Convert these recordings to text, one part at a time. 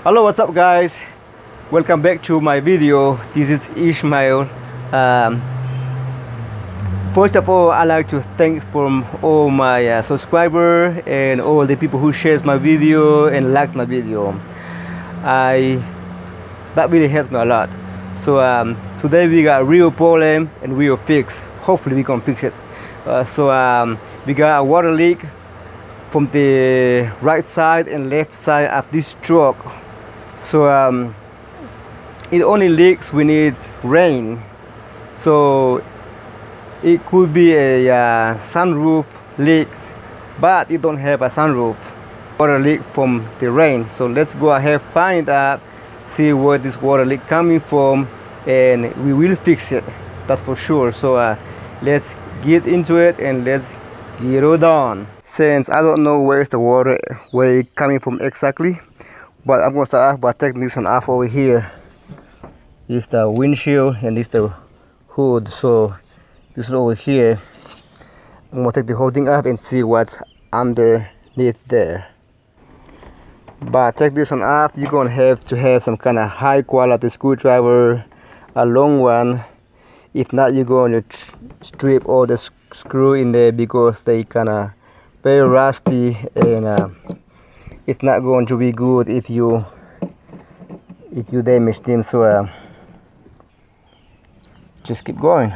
Hello, what's up guys? Welcome back to my video. This is Ishmael. um, First of all, I'd like to thank from all my subscribers and all the people who shares my video and likes my video. I That really helps me a lot. So today we got real problem and real fix. Hopefully we can fix it. We got a water leak from the right side and left side of this truck. So it only leaks when it's rain. So it could be a sunroof leaks, but it don't have a sunroof. Water leak from the rain. So let's go ahead, find out, see where this water leak coming from, and we will fix it. That's for sure. So let's get into it and let's get it on. Since I don't know where it's coming from exactly, but I'm gonna start off by taking this one off over here. This is the windshield and this is the hood. So this is over here. I'm gonna take the whole thing off and see what's underneath there. But take this one off, you're gonna have to have some kind of high quality screwdriver, a long one. If not, you're going to strip all the screw in there because they kind of very rusty, and it's not going to be good if you damage them. So just keep going.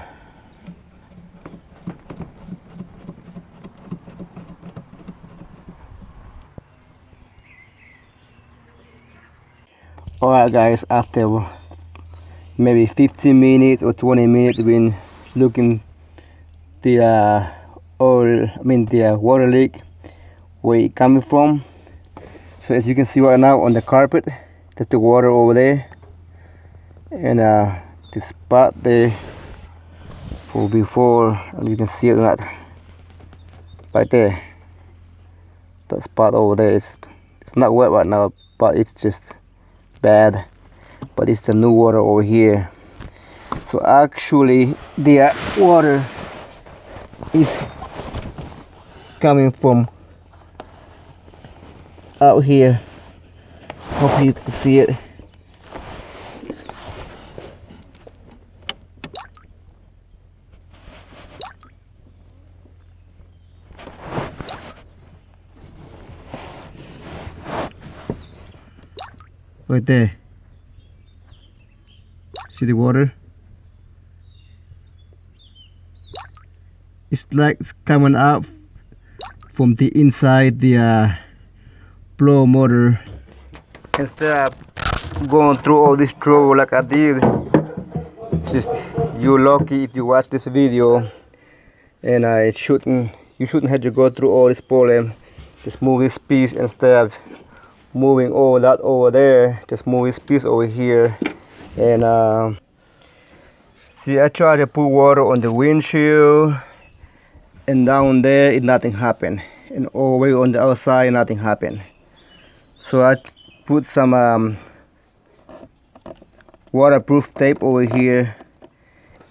Alright guys, after maybe 15 minutes or 20 minutes been looking the the water leak, where it coming from. So as you can see right now on the carpet, that's the water over there, and the spot there for before, and you can see it not right there. That spot over there, it's not wet right now, but it's just bad. But it's the new water over here. So actually the water is coming from out here. Hope you can see it. Right there. See the water? It's like it's coming out from the inside the blower motor. Instead of going through all this trouble like I did, just you're lucky if you watch this video, and you shouldn't have to go through all this problem. Just move this piece instead of moving all that over there. Just move this piece over here. And see, I tried to put water on the windshield, and down there nothing happened, and all the way on the outside nothing happened. So I put some waterproof tape over here,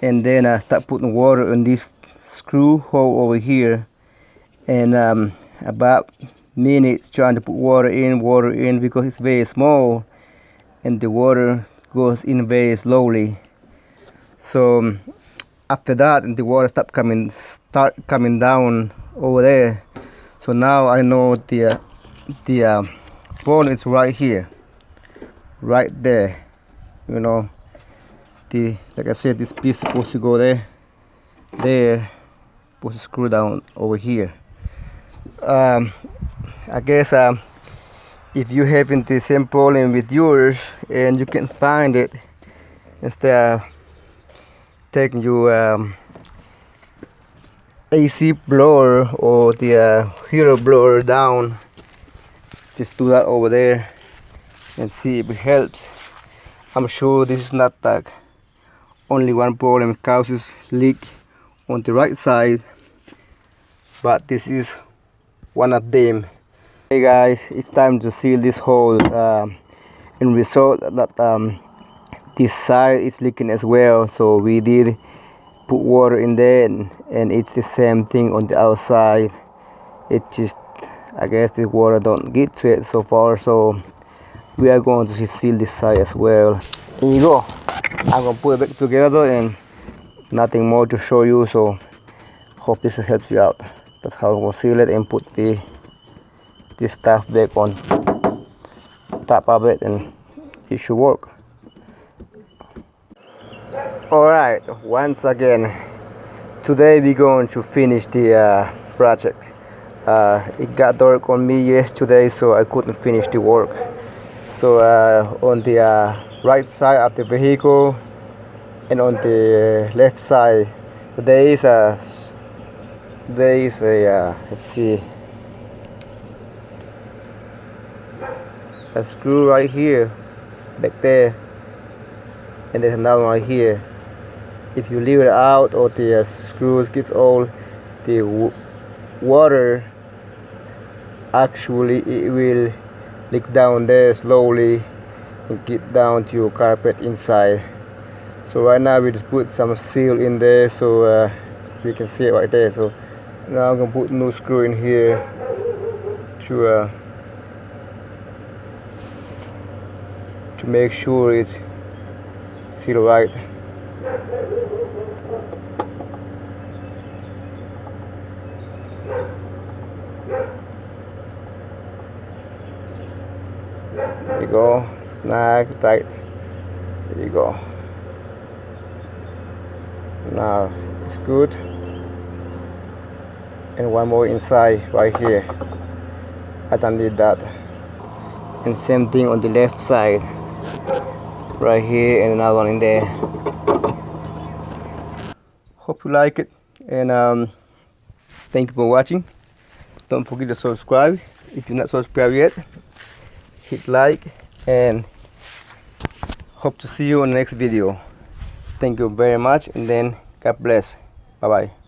and then I start putting water on this screw hole over here, and about minutes trying to put water in because it's very small and the water goes in very slowly. So after that, and the water start coming down over there. So now I know the problem is right here, right there. You know, like I said, this piece is supposed to go there, supposed to screw down over here. I guess if you having the same problem with yours and you can find it, instead of taking your AC blower or the hero blower down, just do that over there and see if it helps. I'm sure this is not like only one problem causes leak on the right side, but this is one of them. Hey guys, it's time to seal this hole. In result that this side is leaking as well, so we did put water in there, and it's the same thing on the outside. It just, I guess the water don't get to it so far, so we are going to seal this side as well. Here you go. I'm gonna put it back together and nothing more to show you, so hope this helps you out. That's how I'm gonna seal it and put this stuff back on top of it, and it should work. Alright, once again, today we're going to finish the project. It got dark on me yesterday, so I couldn't finish the work. So on the right side of the vehicle and on the left side, there is a let's see, a screw right here, back there, and there's another one right here. If you leave it out or the screws gets old, the water actually it will leak down there slowly and get down to your carpet inside. So right now we just put some seal in there, so you can see it right there. So now I'm gonna put new screw in here to make sure it's sealed right. There you go, snag tight. There you go. Now it's good. And one more inside right here. I done did that. And same thing on the left side, right here, and another one in there. Hope you like it, and thank you for watching. Don't forget to subscribe if you're not subscribed yet. Hit like, and hope to see you on the next video. Thank you very much, and then God bless. Bye bye.